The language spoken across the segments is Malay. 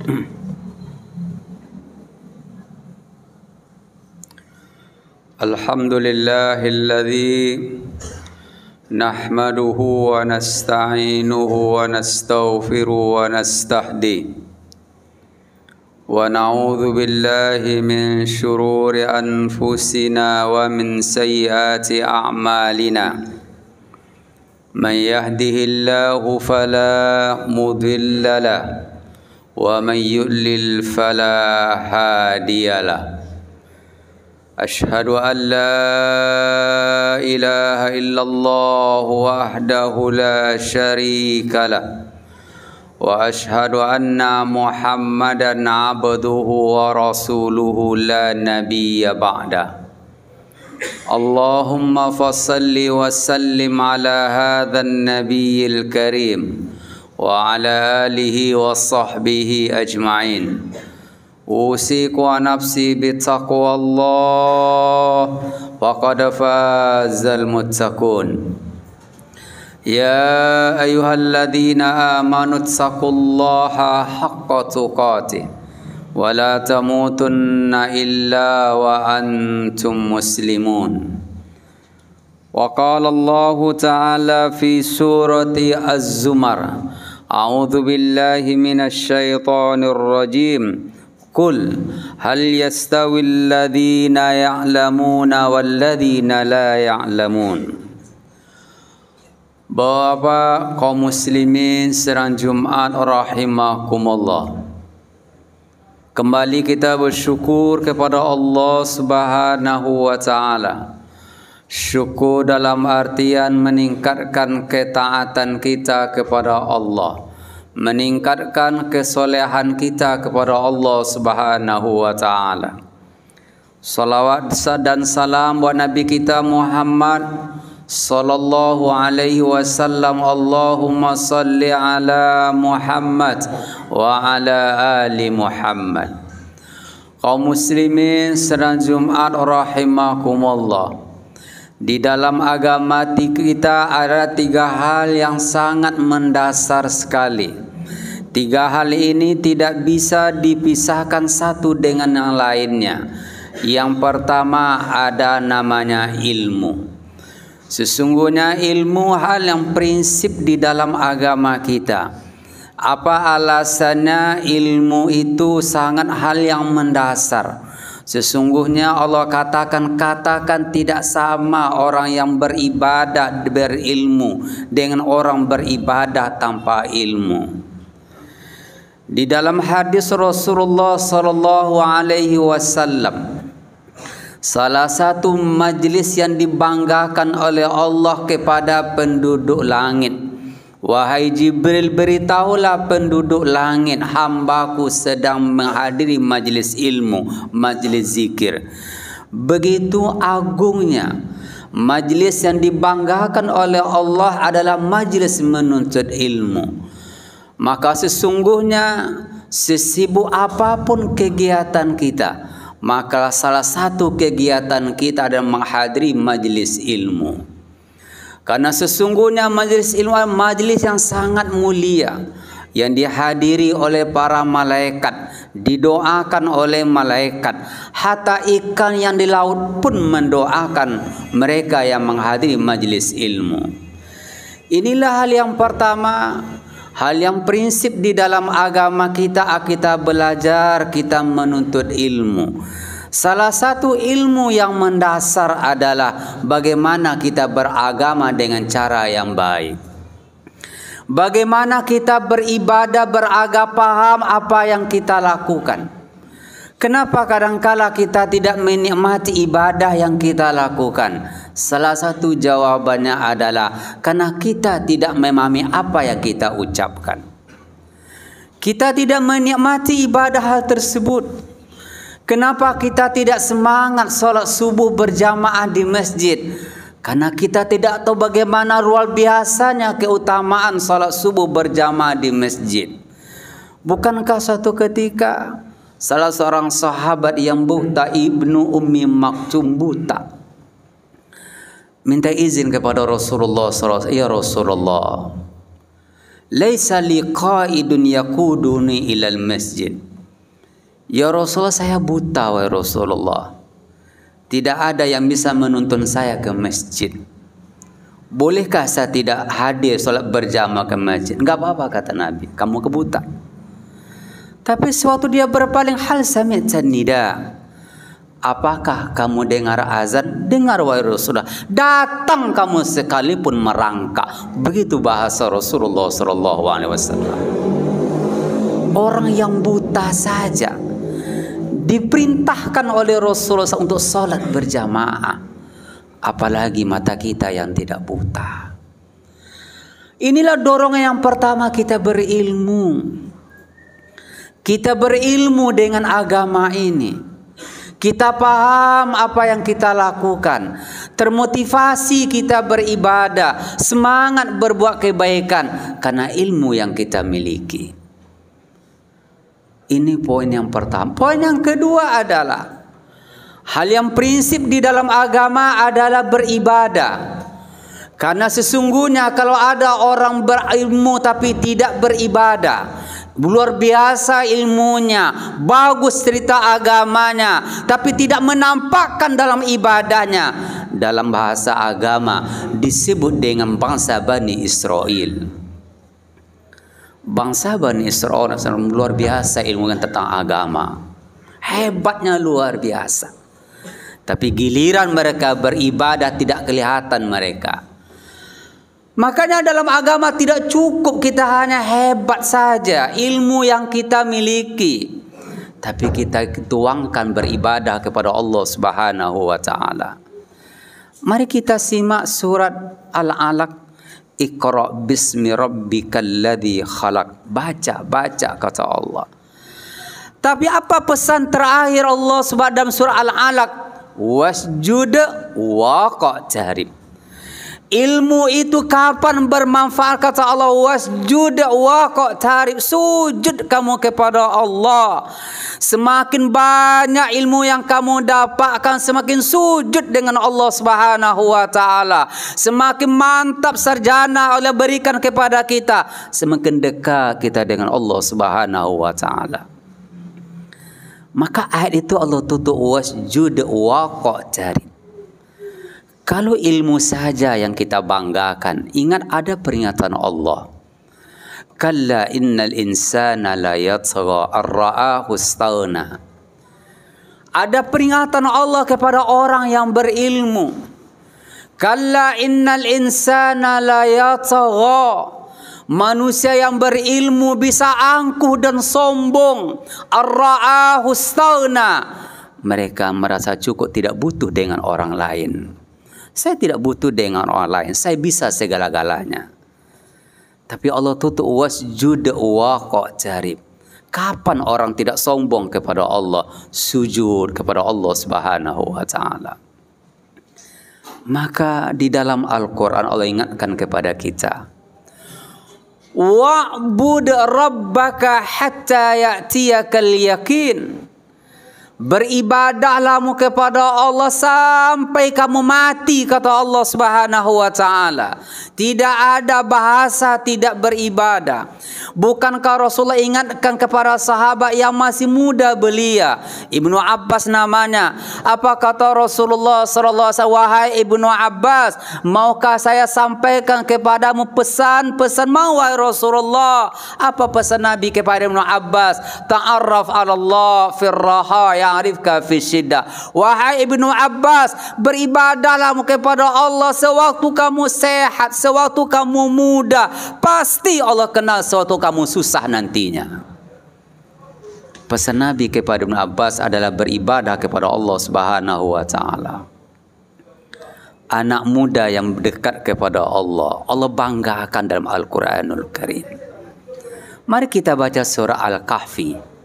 Alhamdulillahilladzi nahmaduhu wa nasta'inuhu wa nastaghfiruhu wa nastahdi wa na'udzu billahi min shururi anfusina wa min sayyiati a'malina man yahdihillahu fala mudilla lahu wa man yudlil fala hadiyalah. Ashhadu an la ilaha illallah wahdahu la syarika lah wa ashhadu anna Muhammadan abduhu wa rasuluhu la nabiyya ba'da. Allahumma fassalli wa sallim ala hadzal nabiyil karim wa ala alihi wa sahbihi ajma'in. Usiku wa nafsi bittaqwallah faqad fazal muttaqun. Ya ayyuhalladzina amanu taqullaha haqqa tuqatih wa la tamutunna illa wa antum muslimun. Wa qala Allahu ta'ala fi surati Az-Zumar, a'udzu billahi minasy syaithanir rajim. Qul hal yastawi alladhina ya'lamuna walladhina la ya'lamun. Bapak kaum muslimin sedang Jumat rahimakumullah. Kembali kita bersyukur kepada Allah Subhanahu wa taala. Syukur dalam artian meningkatkan ketaatan kita kepada Allah, meningkatkan kesolehan kita kepada Allah Subhanahu wa taala. Salawat dan salam buat Nabi kita Muhammad sallallahu alaihi wasallam. Allahumma salli ala Muhammad wa ala ali Muhammad. Kaum muslimin sedang Jumat rahimakumullah. Di dalam agama kita ada 3 hal yang sangat mendasar sekali. 3 hal ini tidak bisa dipisahkan satu dengan yang lainnya. Yang pertama ada namanya ilmu. Sesungguhnya ilmu hal yang prinsip di dalam agama kita. Apa alasannya? Ilmu itu sangat hal yang mendasar. Sesungguhnya Allah katakan tidak sama orang yang beribadah berilmu dengan orang beribadah tanpa ilmu. Di dalam hadis Rasulullah sallallahu alaihi wasallam, salah satu majlis yang dibanggakan oleh Allah kepada penduduk langit, wahai Jibril, beritahulah penduduk langit, hambaku sedang menghadiri majlis ilmu, majlis zikir. Begitu agungnya majlis yang dibanggakan oleh Allah adalah majlis menuntut ilmu. Maka sesungguhnya sesibuk apapun kegiatan kita, maka salah satu kegiatan kita adalah menghadiri majlis ilmu. Karena sesungguhnya majlis ilmu adalah majlis yang sangat mulia, yang dihadiri oleh para malaikat, didoakan oleh malaikat. Hatta ikan yang di laut pun mendoakan mereka yang menghadiri majlis ilmu. Inilah hal yang pertama, hal yang prinsip di dalam agama kita belajar, kita menuntut ilmu. Salah satu ilmu yang mendasar adalah bagaimana kita beragama dengan cara yang baik. Bagaimana kita beribadah, paham apa yang kita lakukan. Kenapa kadangkala kita tidak menikmati ibadah yang kita lakukan? Salah satu jawabannya adalah karena kita tidak memahami apa yang kita ucapkan. Kita tidak menikmati ibadah hal tersebut. Kenapa kita tidak semangat sholat subuh berjamaah di masjid? Karena kita tidak tahu bagaimana luar biasanya keutamaan sholat subuh berjamaah di masjid. Bukankah suatu ketika salah seorang sahabat yang buta, Ibnu Ummi Maktum buta, minta izin kepada Rasulullah SAW, ya Rasulullah, laisa liqaidun yaquduni ilal masjid. Ya Rasulullah, saya buta wahai Rasulullah. Tidak ada yang bisa menuntun saya ke masjid. Bolehkah saya tidak hadir solat berjamaah ke masjid? Enggak apa-apa kata Nabi, kamu kebuta. Tapi sewaktu dia berpaling, hal sami'tan nida. Apakah kamu dengar azan? Dengar wahai Rasulullah. Datang kamu sekalipun merangkak. Begitu bahasa Rasulullah SAW. Orang yang buta saja diperintahkan oleh Rasulullah untuk sholat berjamaah, apalagi mata kita yang tidak buta. Inilah dorongan yang pertama, kita berilmu. Kita berilmu dengan agama ini. Kita paham apa yang kita lakukan. Termotivasi kita beribadah, semangat berbuat kebaikan karena ilmu yang kita miliki. Ini poin yang pertama. Poin yang kedua adalah hal yang prinsip di dalam agama adalah beribadah. Karena sesungguhnya kalau ada orang berilmu tapi tidak beribadah, luar biasa ilmunya, bagus cerita agamanya, tapi tidak menampakkan dalam ibadahnya, dalam bahasa agama disebut dengan bangsa Bani Israel. Bangsa Bani Israel luar biasa ilmu tentang agama, hebatnya luar biasa. Tapi giliran mereka beribadah tidak kelihatan mereka. Makanya dalam agama tidak cukup kita hanya hebat saja ilmu yang kita miliki, tapi kita tuangkan beribadah kepada Allah Subhanahu wa taala. Mari kita simak surat Al-Alaq. Iqra bismi rabbikal ladzi khalaq. Baca kata Allah. Tapi apa pesan terakhir Allah Subhanahu dalam surah Al-Alaq? Wasjud waqtarib. Ilmu itu kapan bermanfaat kata Allah? Wasjud waqtarib. Sujud kamu kepada Allah. Semakin banyak ilmu yang kamu dapatkan, semakin sujud dengan Allah Subhanahu wa taala. Semakin mantap sarjana Allah berikan kepada kita, semakin dekat kita dengan Allah Subhanahu wa taala. Maka ayat itu Allah tutup wasjud waqtarib. Kalau ilmu saja yang kita banggakan, ingat ada peringatan Allah. Kalla innal insana la yatgha ar-ra'ahu istaghna. Ada peringatan Allah kepada orang yang berilmu. Kalla innal insana la yatgha. Manusia yang berilmu bisa angkuh dan sombong. Ar-ra'ahu istaghna. Mereka merasa cukup, tidak butuh dengan orang lain. Saya tidak butuh dengan orang lain, saya bisa segala-galanya. Tapi Allah tutup wasjud waqtarib. Kapan orang tidak sombong kepada Allah? Sujud kepada Allah Subhanahu wa taala. Maka di dalam Al-Quran Allah ingatkan kepada kita, wa'bud rabbaka hatta ya'tiyakal yakin. Beribadahlah kepada Allah sampai kamu mati kata Allah Subhanahu wa taala. Tidak ada bahasa tidak beribadah. Bukankah Rasulullah ingatkan kepada sahabat yang masih muda belia, Ibnu Abbas namanya. Apa kata Rasulullah sallallahu alaihi wasallam? Wahai Ibnu Abbas, maukah saya sampaikan kepadamu pesan-pesan? Mau wahai Rasulullah. Apa pesan Nabi kepada Ibnu Abbas? Ta'arraf 'ala Allah fir raha ya'rifka fi syiddah. Wahai Ibnu Abbas, beribadahlah kepada Allah sewaktu kamu sehat, sewaktu kamu muda. Pasti Allah kenal sewaktu kamu susah nantinya. Pesan Nabi kepada Ibnu Abbas adalah beribadah kepada Allah Subhanahu wa taala. Anak muda yang dekat kepada Allah, Allah banggakan dalam Al-Quranul Karim. Mari kita baca surah Al-Kahfi.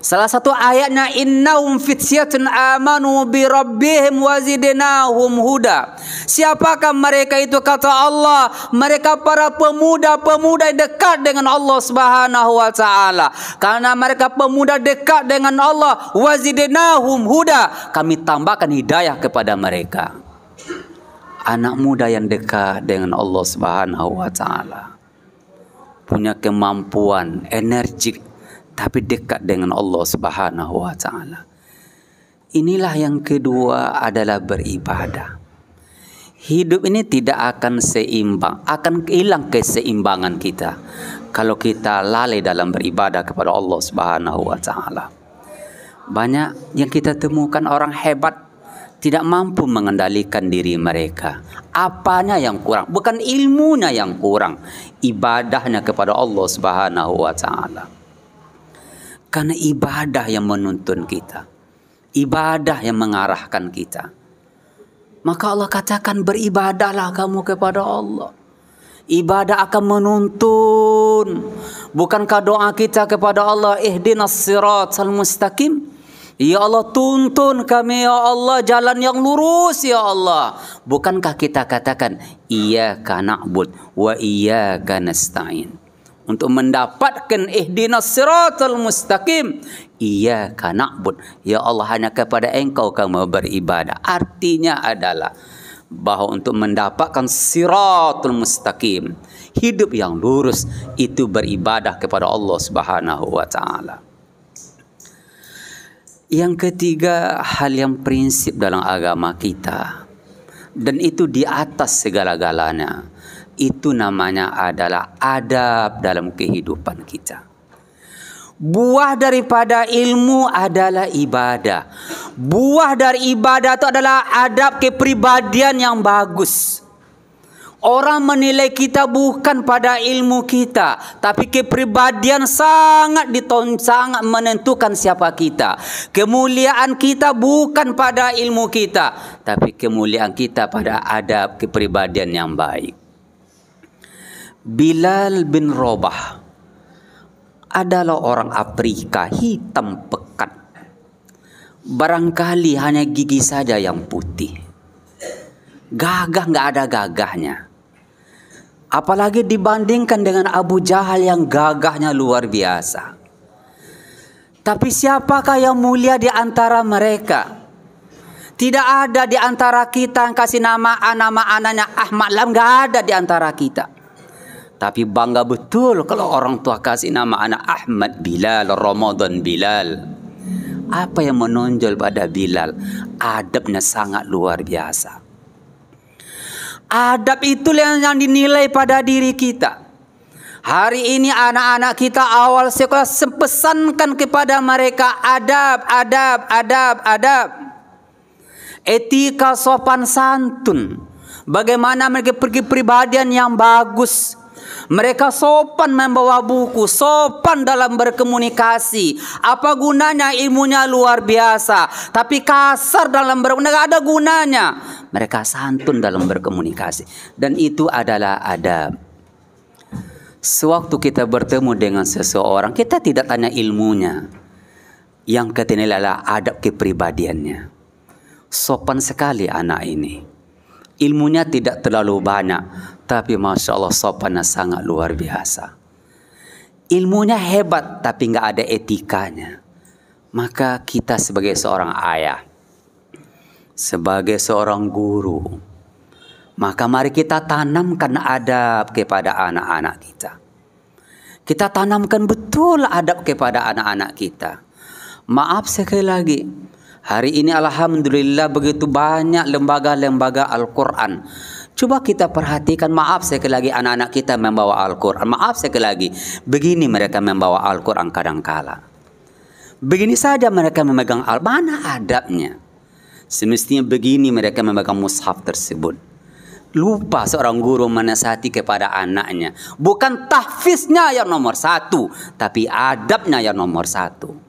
Salah satu ayatnya, innahum fityatun amanu bi rabbihim wazidnahum huda. Siapakah mereka itu kata Allah? Mereka para pemuda-pemuda yang dekat dengan Allah Subhanahu wa taala. Karena mereka pemuda dekat dengan Allah, wazidnahum huda, kami tambahkan hidayah kepada mereka. Anak muda yang dekat dengan Allah Subhanahu wa taala. punya kemampuan, energik, tapi dekat dengan Allah Subhanahu wa taala. Inilah yang kedua adalah beribadah. Hidup ini tidak akan seimbang, akan hilang keseimbangan kita kalau kita lalai dalam beribadah kepada Allah Subhanahu wa taala. Banyak yang kita temukan orang hebat tidak mampu mengendalikan diri mereka. Apanya yang kurang? Bukan ilmunya yang kurang, ibadahnya kepada Allah Subhanahu wa taala. Karena ibadah yang menuntun kita, ibadah yang mengarahkan kita. Maka Allah katakan beribadahlah kamu kepada Allah. Ibadah akan menuntun. Bukankah doa kita kepada Allah, ihdinas siratal mustaqim? Ya Allah, tuntun kami ya Allah jalan yang lurus ya Allah. Bukankah kita katakan iyyaka na'bud wa iyyaka nasta'in? Untuk mendapatkan ihdinas siratal mustaqim, iyyaka na'bud, ya Allah hanya kepada Engkau kami beribadah. Artinya adalah bahwa untuk mendapatkan siratul mustaqim, hidup yang lurus, itu beribadah kepada Allah Subhanahu wa taala. Yang ketiga, hal yang prinsip dalam agama kita, dan itu di atas segala-galanya, itu namanya adalah adab dalam kehidupan kita. Buah daripada ilmu adalah ibadah. Buah dari ibadah itu adalah adab kepribadian yang bagus. Orang menilai kita bukan pada ilmu kita, tapi kepribadian sangat menentukan siapa kita. Kemuliaan kita bukan pada ilmu kita, tapi kemuliaan kita pada adab kepribadian yang baik. Bilal bin Rabah adalah orang Afrika, hitam pekat. Barangkali hanya gigi saja yang putih. Gagah nggak ada gagahnya. Apalagi dibandingkan dengan Abu Jahal yang gagahnya luar biasa. Tapi siapakah yang mulia di antara mereka? Tidak ada di antara kita yang kasih nama anaknya Ahmad Lam, nggak ada di antara kita. Tapi bangga betul kalau orang tua kasih nama anak Ahmad Bilal, Ramadan Bilal. Apa yang menonjol pada Bilal? Adabnya sangat luar biasa. Adab itu yang dinilai pada diri kita. Hari ini anak-anak kita awal sekolah pesankan kepada mereka adab. Etika sopan santun. Bagaimana mereka pergi pribadian yang bagus. Mereka sopan membawa buku, sopan dalam berkomunikasi. Apa gunanya ilmunya luar biasa, tapi kasar dalam berkomunikasi, tidak ada gunanya. Mereka santun dalam berkomunikasi. Dan itu adalah adab. Sewaktu kita bertemu dengan seseorang, kita tidak tanya ilmunya. Yang ketiga adalah adab kepribadiannya. Sopan sekali anak ini. Ilmunya tidak terlalu banyak, tapi Masya Allah sopannya sangat luar biasa. Ilmunya hebat, tapi nggak ada etikanya. Maka kita sebagai seorang ayah, sebagai seorang guru, maka mari kita tanamkan adab kepada anak-anak kita. Kita tanamkan betul adab kepada anak-anak kita. Maaf sekali lagi, hari ini alhamdulillah begitu banyak lembaga-lembaga Al-Quran. Coba kita perhatikan, maaf sekali lagi anak-anak kita membawa Al-Quran. Maaf sekali lagi, begini mereka membawa Al-Quran kadangkala. Begini saja mereka memegang mana adabnya? Semestinya begini mereka memegang mushaf tersebut. Lupa seorang guru menasihati kepada anaknya. Bukan tahfiznya yang nomor satu, tapi adabnya yang nomor satu.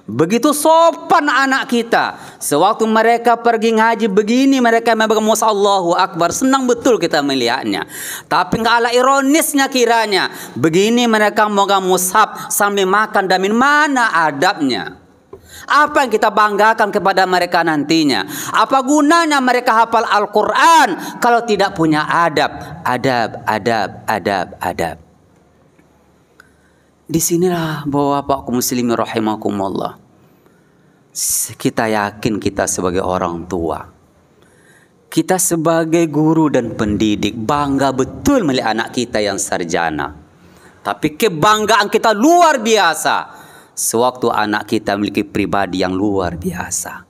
Begitu sopan anak kita. Sewaktu mereka pergi ngaji begini, mereka memegang mushaf, Allahu Akbar. Senang betul kita melihatnya. Tapi nggak ala ironisnya kiranya. Begini mereka memegang mushaf sambil makan dan minum. Mana adabnya? Apa yang kita banggakan kepada mereka nantinya? Apa gunanya mereka hafal Al-Quran kalau tidak punya adab? Adab. Di sinilah bahwa Bapak muslimin rahimakumullah, kita yakin kita sebagai orang tua, kita sebagai guru dan pendidik bangga betul melihat anak kita yang sarjana, Tapi kebanggaan kita luar biasa sewaktu anak kita memiliki pribadi yang luar biasa.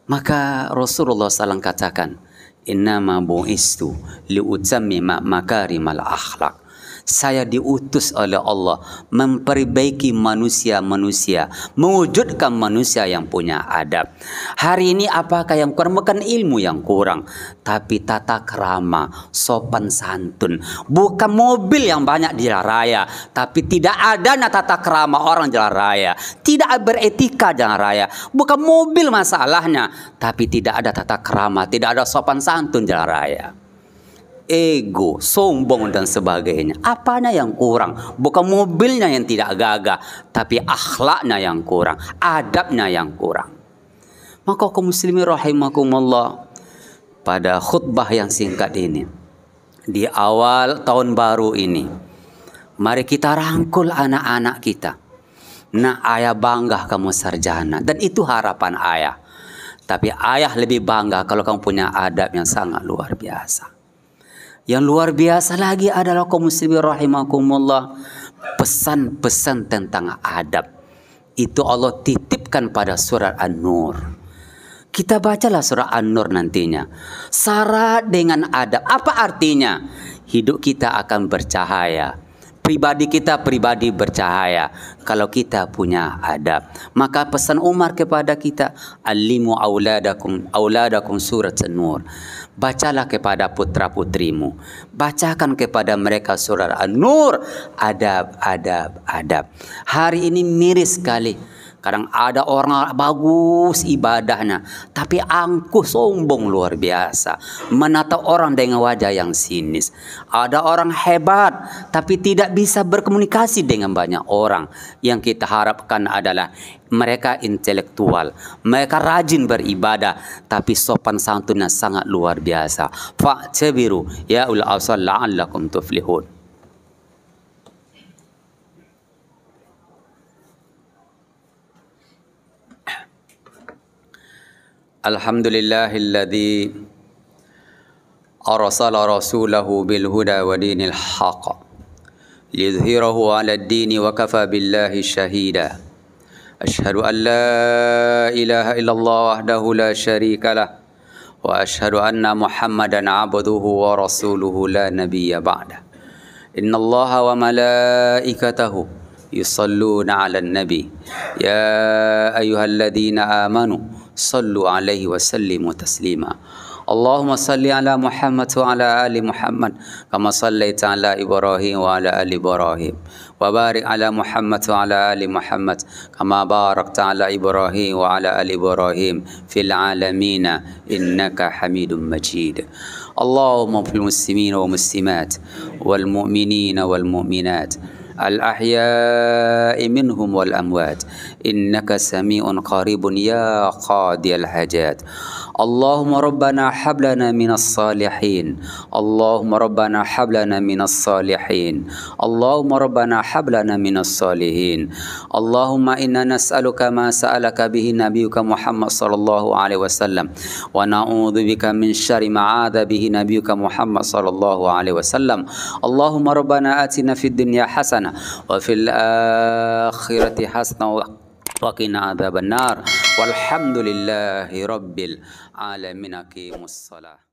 Maka Rasulullah SAW katakan, innama bu'istu liutammima makarimal akhlak. Saya diutus oleh Allah memperbaiki manusia-manusia, mewujudkan manusia yang punya adab. Hari ini apakah yang kurang? Bukan ilmu yang kurang, tapi tata krama, sopan santun. Bukan mobil yang banyak di jalan raya, tapi tidak ada tata krama orang jalan raya. Tidak beretika jalan raya. Bukan mobil masalahnya, tapi tidak ada tata krama, tidak ada sopan santun jalan raya. Ego, sombong dan sebagainya. Apanya yang kurang? Bukan mobilnya yang tidak gagah, tapi akhlaknya yang kurang, adabnya yang kurang. Maka kaum muslimin rahimakumullah, pada khutbah yang singkat ini, di awal tahun baru ini, mari kita rangkul anak-anak kita. Nah, ayah bangga kamu sarjana, dan itu harapan ayah. Tapi ayah lebih bangga kalau kamu punya adab yang sangat luar biasa. Yang luar biasa lagi adalah kaum muslimin rahimakumullah, pesan-pesan tentang adab. Itu Allah titipkan pada surat An-Nur. Kita bacalah surah An-Nur nantinya. Syarat dengan adab. Apa artinya? Hidup kita akan bercahaya. Pribadi kita pribadi bercahaya kalau kita punya adab. Maka pesan Umar kepada kita, alimu auladakum surat An-Nur. Bacalah kepada putra-putrimu, bacakan kepada mereka surat An-Nur, adab. Hari ini miris sekali. Kadang ada orang bagus ibadahnya, tapi angkuh sombong luar biasa, menatap orang dengan wajah yang sinis. Ada orang hebat, tapi tidak bisa berkomunikasi dengan banyak orang. Yang kita harapkan adalah mereka intelektual, mereka rajin beribadah, tapi sopan santunnya sangat luar biasa. Fa'tabiru ya ulul absar la'allakum tuflihun. Alhamdulillahilladzi arsala rasulahu bil huda wa dinil haqq liyudhhirahu 'ala ad-dini wa kafa billahi shahida. Asyhadu an la ilaha illallah wahdahu la syarika lah wa asyhadu anna Muhammadan 'abduhu wa rasuluhu la nabiyya ba'da. Innallaha wa malaikatahu yusalluna 'alan nabi ya ayyuhalladzina amanu sallu alaihi wa sallimu taslima. Allahumma salli ala Muhammad wa ala ali Muhammad kama sallaita ala Ibrahim wa ala ali Ibrahim wa barik ala Muhammad wa ala ali Muhammad kama barakta ala Ibrahim wa ala ali Ibrahim fil alamin innaka Hamidum Majid. Allahumma fil muslimin wa muslimat wal mu'minin wal mu'minat الأحياء منهم والأموات إنك سميع قريب يا قاضي الحاجات. اللهم ربنا هب لنا من الصالحين. اللهم ربنا هب لنا من الصالحين. اللهم ربنا هب لنا من الصالحين. اللهم إنا نسألك ما سألك به نبيك محمد صلى الله عليه وسلم ونعوذ بك من شر ما عاذ به نبيك محمد صلى الله عليه وسلم. اللهم ربنا آتنا في الدنيا حسنة وفي الآخرة حسنة وقنا عذاب النار والحمد لله رب العالمين. أقيموا الصلاة.